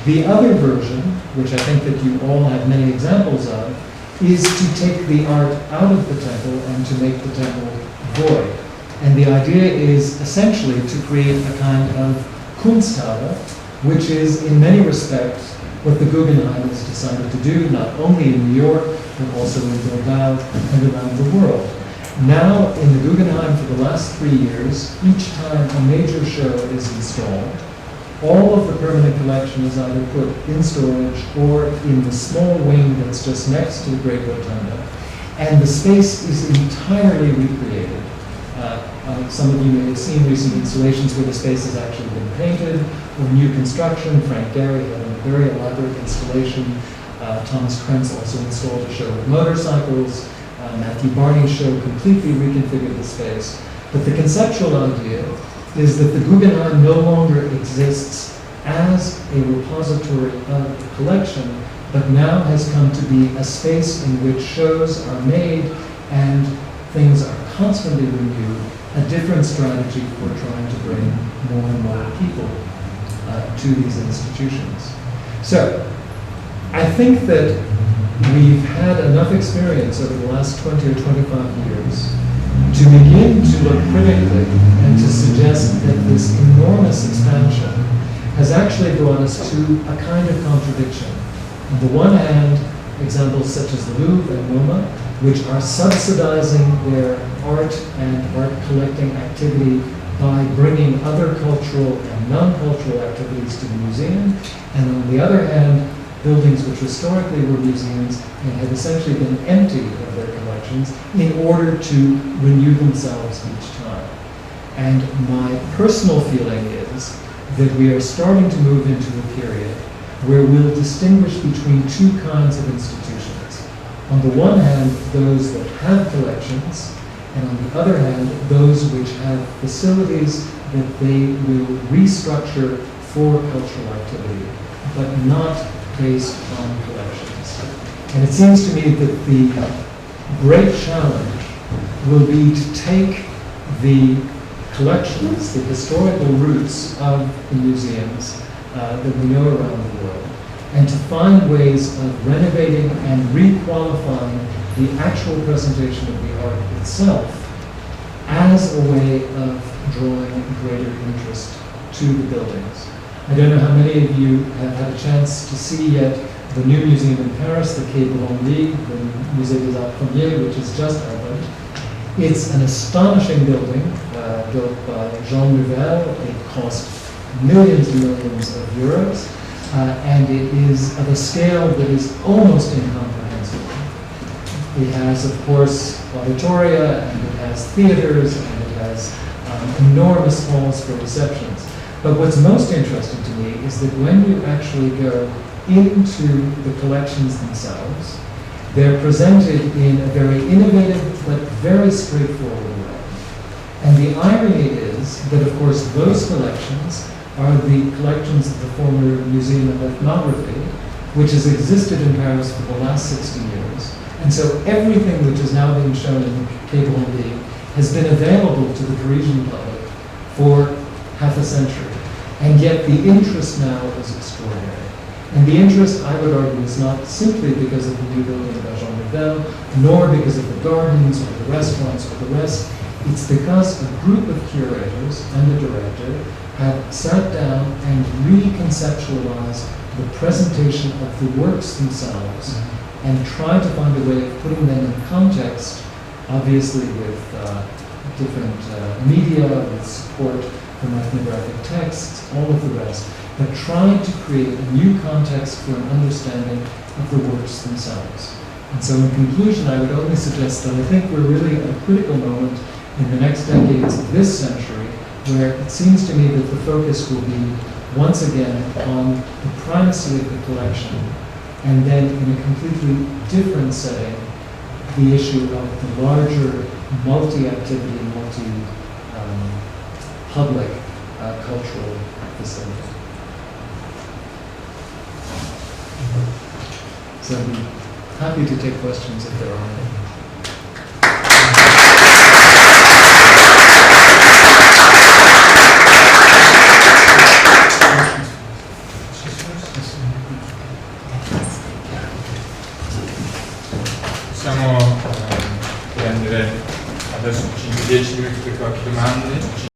The other version, which I think that you all have many examples of, is to take the art out of the temple and to make the temple void. And the idea is essentially to create a kind of Kunsthalle, which is in many respects what the Guggenheim has decided to do, not only in New York, but also in Bilbao and around the world. Now, in the Guggenheim for the last 3 years, each time a major show is installed, all of the permanent collection is either put in storage or in the small wing that's just next to the Great Rotunda. And the space is entirely recreated. Some of you may have seen recent installations where the space has actually been painted, or new construction. Frank Gehry had a very elaborate installation. Thomas Krentz also installed a show of motorcycles. Matthew Barney's show completely reconfigured the space. But the conceptual idea is that the Guggenheim no longer exists as a repository of the collection, but now has come to be a space in which shows are made and things are constantly renewed, a different strategy for trying to bring more and more people to these institutions. So, I think that we've had enough experience over the last 20 or 25 years to begin to look critically and to suggest that this enormous expansion has actually brought us to a kind of contradiction. On the one hand, examples such as the Louvre and MoMA, which are subsidizing their art and art collecting activity by bringing other cultural and non-cultural activities to the museum, and on the other hand, buildings which historically were museums and had essentially been emptied of their collections in order to renew themselves each time. And my personal feeling is that we are starting to move into a period where we'll distinguish between two kinds of institutions. On the one hand, those that have collections, and on the other hand, those which have facilities that they will restructure for cultural activity, but not based on collections. And it seems to me that the great challenge will be to take the collections, the historical roots of the museums that we know around the world, and to find ways of renovating and re-qualifying the actual presentation of the art itself as a way of drawing greater interest to the buildings. I don't know how many of you have had a chance to see yet the new museum in Paris, the Quai Branly, the Musée des Arts Premiers, which has just opened. It's an astonishing building built by Jean Nouvel. It cost millions and millions of euros, and it is of a scale that is almost incomprehensible. It has, of course, auditoria, and it has theaters, and it has enormous halls for receptions. But what's most interesting to me is that when you actually go into the collections themselves, they're presented in a very innovative but very straightforward way. And the irony is that, of course, those collections are the collections of the former Museum of Ethnography, which has existed in Paris for the last 60 years. And so everything which is now being shown in Quai Branly has been available to the Parisian public for half a century. And yet the interest now is extraordinary. And the interest, I would argue, is not simply because of the new building by Jean Nouvel, nor because of the gardens or the restaurants or the rest. It's because a group of curators and a director have sat down and reconceptualized the presentation of the works themselves and tried to find a way of putting them in context, obviously with different media, with support from ethnographic texts, all of the rest, but trying to create a new context for an understanding of the works themselves. And so in conclusion, I would only suggest that I think we're really at a critical moment in the next decades of this century where it seems to me that the focus will be once again on the primacy of the collection, and then in a completely different setting, the issue of the larger multi-activity, multi-public cultural facility. So I'm happy to take questions if there are any. Possiamo prendere adesso 10 minuti per qualche domanda.